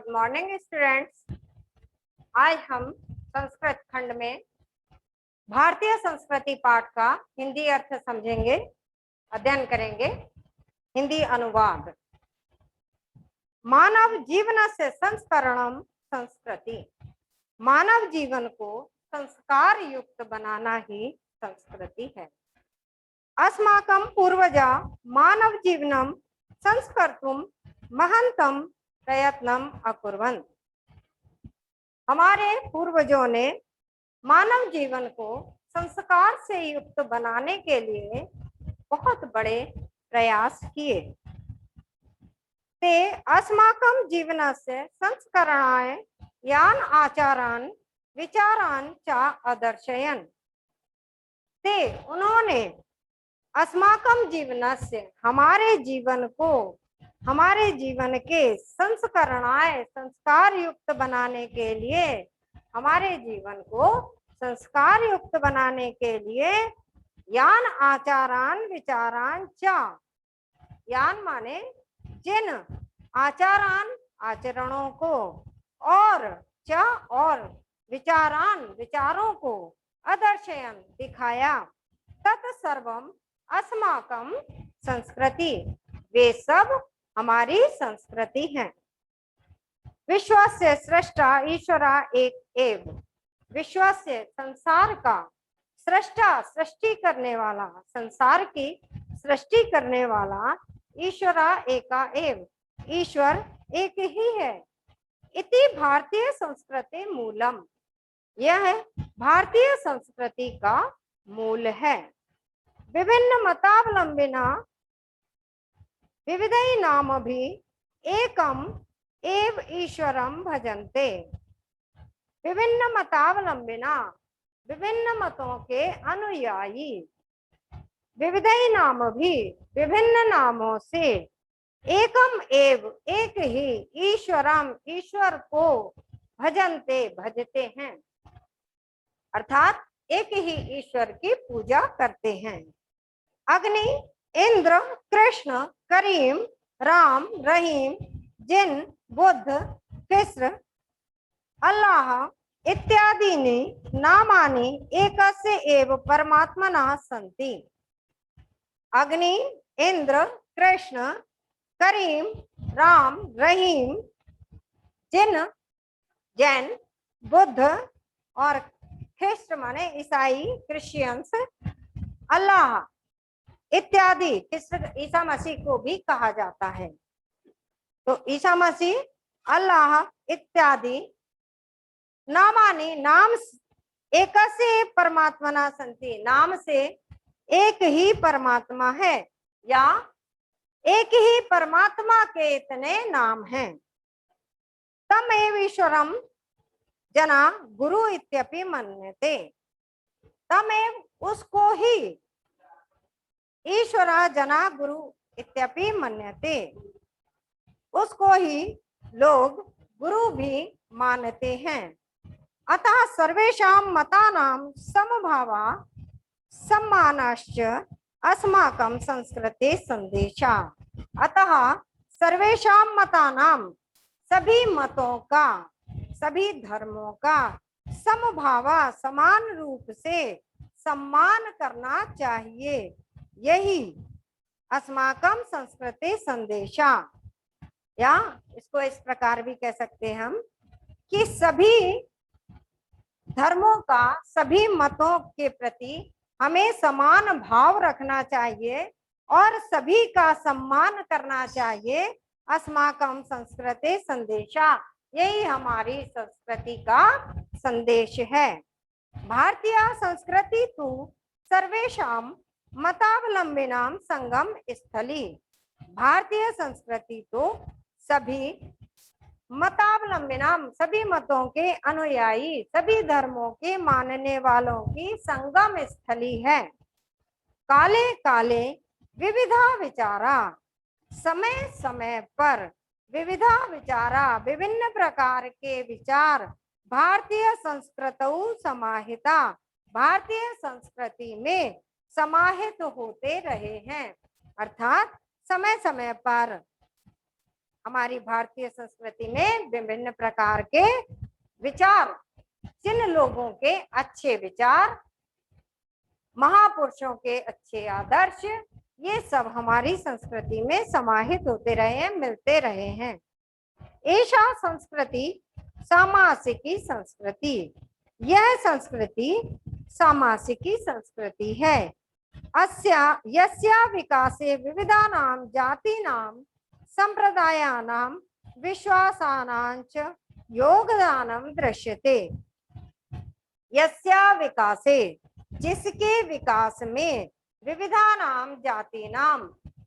Good morning students. आज हम संस्कृत खंड में भारतीय संस्कृति पाठ का हिंदी अर्थ समझेंगे, अध्ययन करेंगे। हिंदी अनुवाद। मानव जीवन से संस्करणम संस्कृति। मानव जीवन को संस्कार युक्त बनाना ही संस्कृति है। अस्माकं पूर्वजा मानव जीवनम संस्कर्तुम महंतम प्रयत्नम अकुर्वन्। हमारे पूर्वजों ने मानव जीवन को संस्कार से युक्त बनाने के लिए बहुत बड़े प्रयास किए। ते अस्माकं जीवनस्य संस्करणाय यान आचारान विचारान च अदर्शयन्। ते उन्होंने अस्माकं जीवनस्य हमारे जीवन को, हमारे जीवन के संस्करणाय संस्कार युक्त बनाने के लिए, हमारे जीवन को संस्कार युक्त बनाने के लिए यान आचारान विचारान च, यान माने जिन आचारान आचरणों को, और च और विचारान विचारों को, अदर्शयन दिखाया, तत्सर्वम अस्माकं संस्कृति, वे सब हमारी संस्कृति हैं। विश्वस्य सृष्टा ईश्वरा एक एव। विश्वस्य संसार का सृष्टा सृष्टि करने वाला, संसार की सृष्टि करने वाला ईश्वरा एका एव, ईश्वर एक ही है। इति भारतीय संस्कृति मूलम, यह भारतीय संस्कृति का मूल है। विभिन्न मतावलंबिना विविधै नाम भी एकम एव ईश्वरम भजन्ते। विभिन्न मतावलंबिना, विभिन्न मतों के अनुयायी, विविधै नाम भी विभिन्न नामों से, एकम एव एक ही, ईश्वरम ईश्वर को, भजन्ते भजते हैं, अर्थात एक ही ईश्वर की पूजा करते हैं। अग्नि, इंद्र, कृष्ण, करीम, राम, रहीम, जिन, बुद्ध, कृष्ण, अल्लाह इत्यादीनि नामानि एकस्य एव परमात्मना सन्ति। अग्नि, इंद्र, कृष्ण, करीम, राम, रहीम, जिन, जैन, बुद्ध और ख्रिस्ट माने ईसाई, क्रिश्चियंस, अल्लाह इत्यादि, ईसा मसीह को भी कहा जाता है। तो ईसा मसीह, अल्लाह इत्यादि नामानि, नाम एकस्य परमात्मना संति, नाम से एक ही परमात्मा है, या एक ही परमात्मा के इतने नाम हैं। तमेव ईश्वरम जना गुरु इत्यपि मन्यते। तमेव उसको ही, ईश्वरा जना गुरु इत्यपि मन्यते, उसको ही लोग गुरु भी मानते हैं। अतः सर्वेषां मतानां समभावा सम्मानश्च अस्माकं संस्कृते संदेशा। अतः सर्वेषां मतानां, सभी मतों का, सभी धर्मों का, समभावा समान रूप से सम्मान करना चाहिए, यही अस्माकं संस्कृति संदेशा। या इसको इस प्रकार भी कह सकते हैं हम कि सभी धर्मों का, सभी मतों के प्रति हमें समान भाव रखना चाहिए और सभी का सम्मान करना चाहिए। अस्माकं संस्कृति संदेशा, यही हमारी संस्कृति का संदेश है। भारतीय संस्कृति तो सर्वेषां मतावलंबिनां संगम स्थली। भारतीय संस्कृति तो सभी मतावलंबिनां, सभी मतों के अनुयायी, सभी धर्मों के मानने वालों की संगम स्थली है। काले काले विविधा विचारा, समय समय पर विविधा विचारा, विभिन्न प्रकार के विचार, भारतीय संस्कृतौ समाहिता, भारतीय संस्कृति में समाहित होते रहे हैं। अर्थात समय समय पर हमारी भारतीय संस्कृति में विभिन्न प्रकार के विचार, जिन लोगों के अच्छे विचार, महापुरुषों के अच्छे आदर्श, ये सब हमारी संस्कृति में समाहित होते रहे हैं, मिलते रहे हैं। ऐसा संस्कृति सामासिकी संस्कृति, यह संस्कृति सामासिकी संस्कृति है। अस्या यस्या विकासे विविधानां जातीनां संप्रदायानां विश्वासानां च योगदानं दृश्यते। यस्या विकासे, जिसके विकास में, विविधानां जातीनां,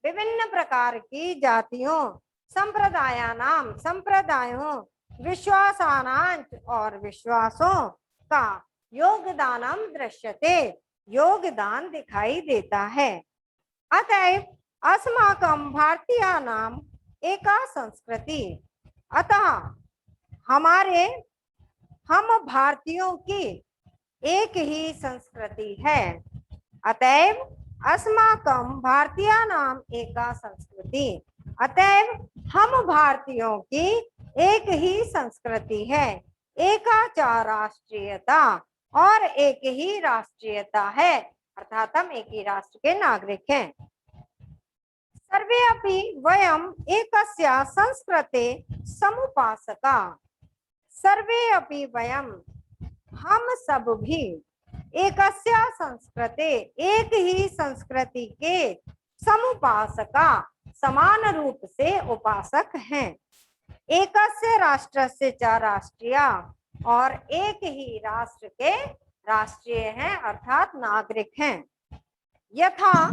विभिन्न प्रकार की जातियों, संप्रदायानां, संप्रदायों, विश्वासानां, और विश्वासों का योगदानम दृश्यते, योगदान दिखाई देता है। अतएव अस्माकं भारतीयानां एका संस्कृति, अतः हम भारतीयों की एक ही संस्कृति है। अतएव अस्माकं भारतीयानां एका संस्कृति, अतएव हम भारतीयों की एक ही संस्कृति है। एका च राष्ट्रीयता, और एक ही राष्ट्रीयता है, अर्थात हम एक ही राष्ट्र के नागरिक हैं। सर्वे अपि वयम् एकस्या संस्कृते समुपासका। सर्वे अपि वयम्, हम सब भी, एकस्या संस्कृते, एक ही संस्कृति के, समुपासका, समान रूप से उपासक हैं। एकस्य राष्ट्रस्य च राष्ट्रीया, और एक ही राष्ट्र के राष्ट्रीय हैं, अर्थात नागरिक हैं। यथा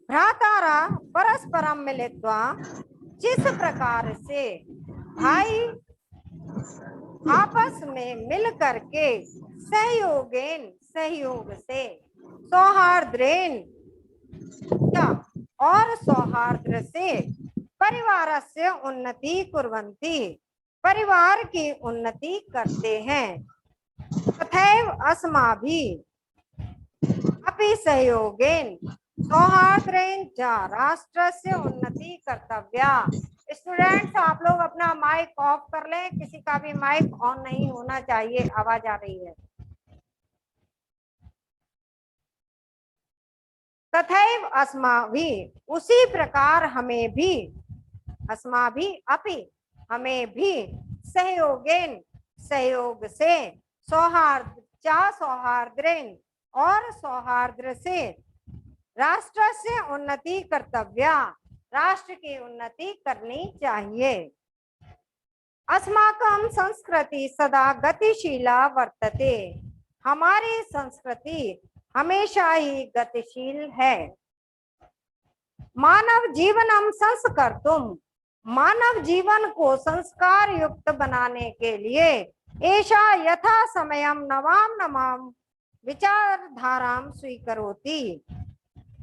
भ्रातारा परस्परम मिलित्वा, जिस प्रकार से भाई आपस में मिल करके सहयोगेन, सहयोग से, सौहार्द्रेन, और सौहार्द से, परिवारस्य उन्नति कुर्वन्ति, परिवार की उन्नति करते हैं। तथैव अस्माभिः अपि सहयोगेन सौहार्द्रेण च राष्ट्रस्य उन्नति कर्तव्या। स्टूडेंट्स, आप लोग अपना माइक ऑफ कर लें, किसी का भी माइक ऑन नहीं होना चाहिए, आवाज आ रही है। तथैव अस्माभिः, उसी प्रकार हमें भी, अस्माभिः अपि, हमें भी, सहयोगेन, सहयोग से, सौहार्द चा सौहार्द्रेन, और सौहार्द से, राष्ट्र से उन्नति कर्तव्या, राष्ट्र की उन्नति करनी चाहिए। अस्माकं संस्कृति सदा गतिशीला वर्तते, हमारी संस्कृति हमेशा ही गतिशील है। मानव जीवनम संस्कर्तुम, मानव जीवन को संस्कार युक्त बनाने के लिए, ऐसा यथा समयम नवाम नवाम विचारधाराम स्वीकरोति।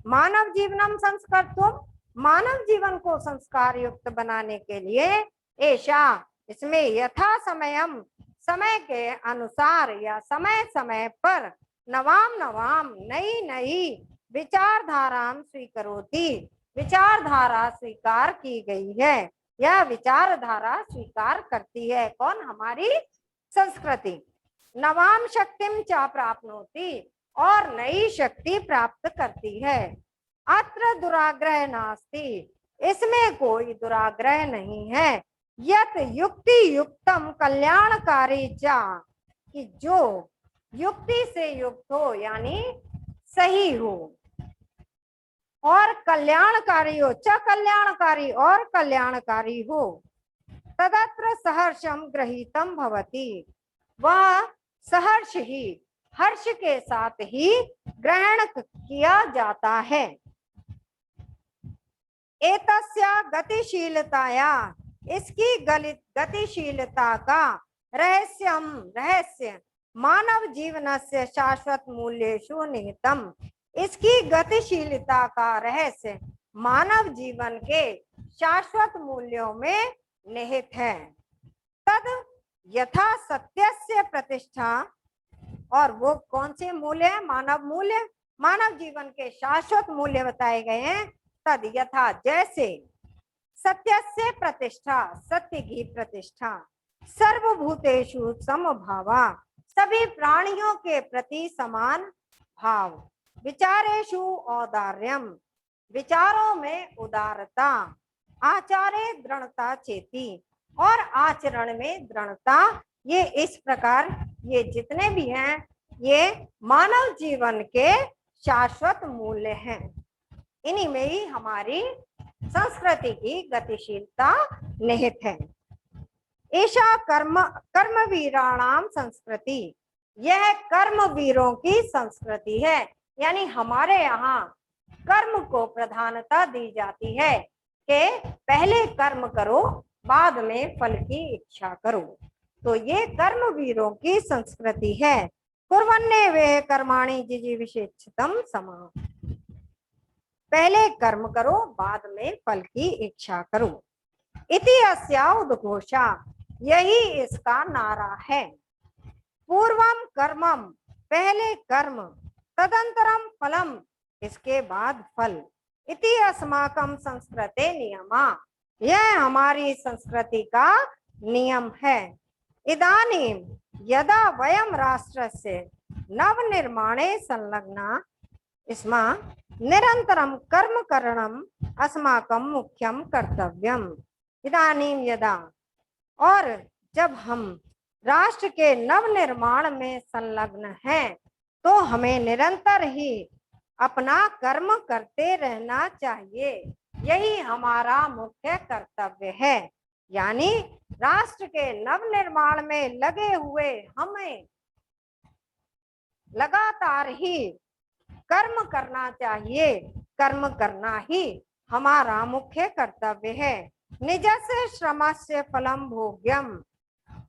मानव जीवनम संस्कर्तुम, मानव जीवन को संस्कार युक्त बनाने के लिए, ऐसा, इसमें यथा समयम, समय के अनुसार या समय समय पर, नवाम नवाम, नई नई, विचारधाराम स्वीकरोति, विचारधारा स्वीकार की गई है, यह विचारधारा स्वीकार करती है। कौन? हमारी संस्कृति। नवाम शक्तिम च प्राप्नोति, और नई शक्ति प्राप्त करती है। अत्र दुराग्रह नास्ति, इसमें कोई दुराग्रह नहीं है। यत युक्ति युक्तम कल्याणकारी च, कि जो युक्ति से युक्त हो, यानी सही हो, और कल्याणकारी हो, च कल्याणकारी, और कल्याणकारी हो, तदत्र सहर्षम गृहीतम भवति, वह सहर्ष ही, हर्ष के साथ ही ग्रहण किया जाता है। एतस्या गतिशीलताया, इसकी गतिशीलता का रहस्य मानव जीवनस्य शाश्वत मूल्येषु निहितम, इसकी गतिशीलता का रहस्य मानव जीवन के शाश्वत मूल्यों में निहित है। तद यथा सत्यस्य प्रतिष्ठा, और वो कौन से मूल्य है? मानव मूल्य, मानव जीवन के शाश्वत मूल्य बताए गए हैं। तद यथा, जैसे, सत्यस्य प्रतिष्ठा, सत्य की प्रतिष्ठा, सर्वभूतेषु समभावा, सभी प्राणियों के प्रति समान भाव, विचारेषु औदार्यम, विचारों में उदारता, आचारे दृढ़ता चेती, और आचरण में दृढ़ता। ये इस प्रकार ये जितने भी हैं ये मानव जीवन के शाश्वत मूल्य हैं। इन्हीं में ही हमारी संस्कृति की गतिशीलता निहित है। ऐसा कर्मवीराणाम संस्कृति, यह कर्मवीरों की संस्कृति है। यानी हमारे यहाँ कर्म को प्रधानता दी जाती है कि पहले कर्म करो बाद में फल की इच्छा करो। तो ये कर्मवीरों की संस्कृति है। कुर्वन्ने वे कर्माणि जिजीविषेच्छतम समा, पहले कर्म करो बाद में फल की इच्छा करो। इति अस्या उद्घोषा, यही इसका नारा है। पूर्वम कर्मम, पहले कर्म, तदंतरम फलम, इसके बाद फल। इति अस्माकं संस्कृते नियमा, यह हमारी संस्कृति का नियम है। इदानीं यदा वयं राष्ट्रस्य नवनिर्माणे संलग्ना स्म, निरंतरम कर्म करणम अस्माकं मुख्यम कर्तव्यम। इदानीं यदा, और जब हम राष्ट्र के नवनिर्माण में संलग्न हैं तो हमें निरंतर ही अपना कर्म करते रहना चाहिए। यही हमारा मुख्य कर्तव्य है। यानी राष्ट्र के नवनिर्माण में लगे हुए हमें लगातार ही कर्म करना चाहिए। कर्म करना ही हमारा मुख्य कर्तव्य है। निजस्य श्रमस्य फलम भोग्यम,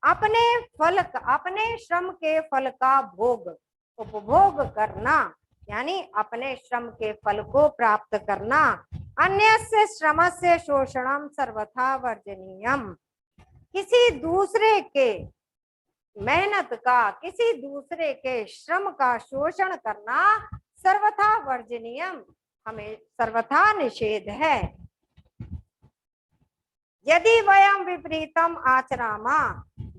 अपने श्रम के फल का भोग, उपभोग करना, यानी अपने श्रम के फल को प्राप्त करना। अन्यस्य श्रमस्य शोषणम सर्वथा वर्जनीयम, किसी दूसरे के मेहनत का, किसी दूसरे के श्रम का शोषण करना सर्वथा वर्जनीयम, हमें सर्वथा निषेध है। यदि वयम विपरीतम आचरामा,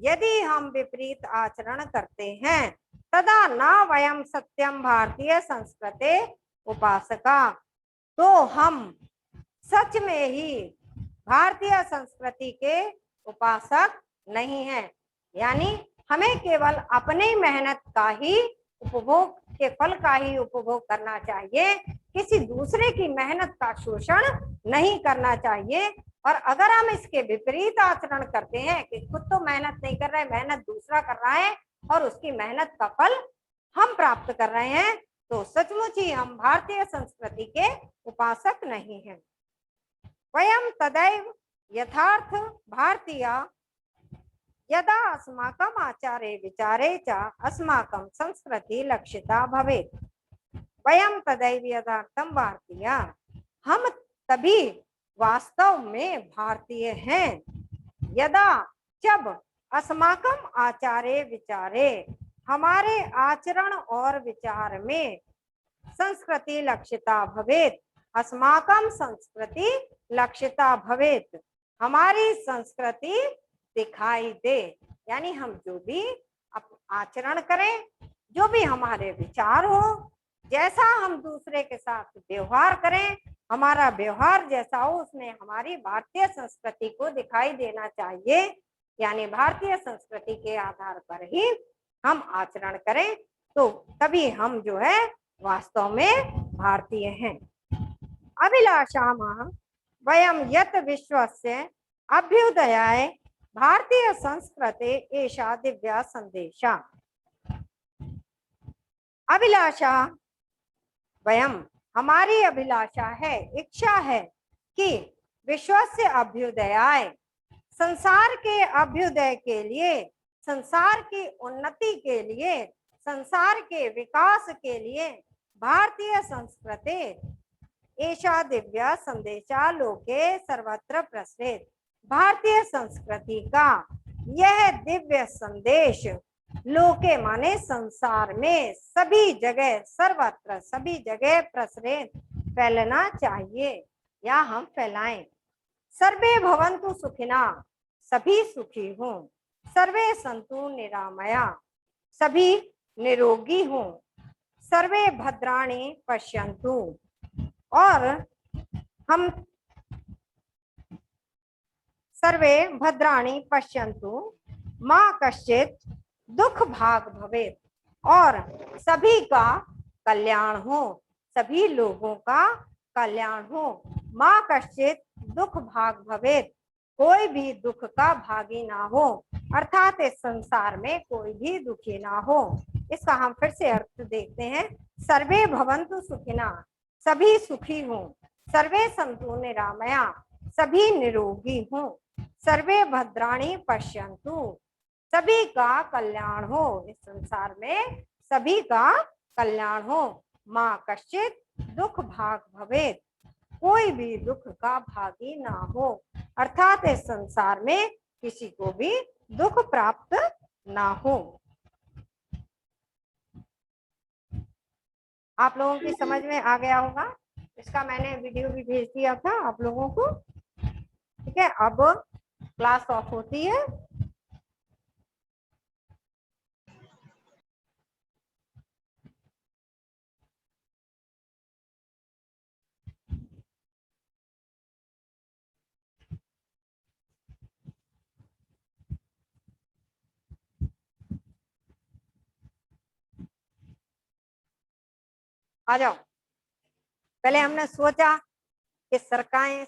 यदि हम विपरीत आचरण करते हैं, तदा न वयम सत्यम भारतीय संस्कृते उपासका, तो हम सच में ही भारतीय संस्कृति के उपासक नहीं हैं। यानी हमें केवल अपनी मेहनत का ही उपभोग के फल का ही उपभोग करना चाहिए, किसी दूसरे की मेहनत का शोषण नहीं करना चाहिए। और अगर हम इसके विपरीत आचरण करते हैं कि खुद तो मेहनत नहीं कर रहे, मेहनत दूसरा कर रहा है और उसकी मेहनत का फल हम प्राप्त कर रहे हैं, तो सचमुच ही हम भारतीय संस्कृति के उपासक नहीं हैं। वयम तदैव यथार्थ भारतीय यदा अस्माकम आचारे विचारे च अस्माकं संस्कृति लक्षिता भवेत्। वयम तदैव यथार्थम भारतीय, हम तभी वास्तव में भारतीय हैं। यदा, जब, अस्माकम आचारे विचारे, हमारे आचरण और विचार में, संस्कृति लक्षिता भवेत्, अस्माकम संस्कृति लक्षिता भवेत्, हमारी संस्कृति दिखाई दे। यानी हम जो भी आचरण करें, जो भी हमारे विचार हो, जैसा हम दूसरे के साथ व्यवहार करें, हमारा व्यवहार जैसा हो, उसमें हमारी भारतीय संस्कृति को दिखाई देना चाहिए। यानी भारतीय संस्कृति के आधार पर ही हम आचरण करें, तो तभी हम जो है वास्तव में भारतीय हैं। अभिलाषामः वयं यत् विश्वस्य अभ्युदयाय भारतीय संस्कृते एषा दिव्या संदेशा। अभिलाषा, वयम, हमारी अभिलाषा है, इच्छा है कि विश्व से अभ्युदयाय, संसार के अभ्युदय के लिए, संसार की उन्नति के लिए, संसार के विकास के लिए भारतीय संस्कृति एषा दिव्या संदेशा लोके सर्वत्र प्रसृत। भारतीय संस्कृति का यह दिव्य संदेश लोके माने संसार में सभी जगह, सर्वत्र सभी जगह प्रसरित, फैलना चाहिए या हम फैलाएं। सर्वे भवन्तु सुखिना, सभी सुखी हों। सर्वे सन्तु निरामया, सभी निरोगी हों। सर्वे भद्राणि पश्यन्तु, और हम सर्वे भद्राणि पश्यन्तु माँ कश्चित दुख भाग भवेत्, और सभी का कल्याण हो, सभी लोगों का कल्याण हो। माँ कश्चित दुख भाग भवेत्, कोई भी दुख का भागी ना हो, अर्थात इस संसार में कोई भी दुखी ना हो। इसका हम फिर से अर्थ देखते हैं। सर्वे भवन्तु सुखिना, सभी सुखी हों। सर्वे सन्तु निरामया, सभी निरोगी हों। सर्वे भद्राणि पश्यन्तु, सभी का कल्याण हो, इस संसार में सभी का कल्याण हो। माँ कश्चित दुख भाग भवेत्, कोई भी दुख का भागी ना हो, अर्थात इस संसार में किसी को भी दुख प्राप्त ना हो। आप लोगों की समझ में आ गया होगा। इसका मैंने वीडियो भी भेज दिया था आप लोगों को। ठीक है, अब क्लास ऑफ होती है। आ जाओ। पहले हमने सोचा कि सरकारें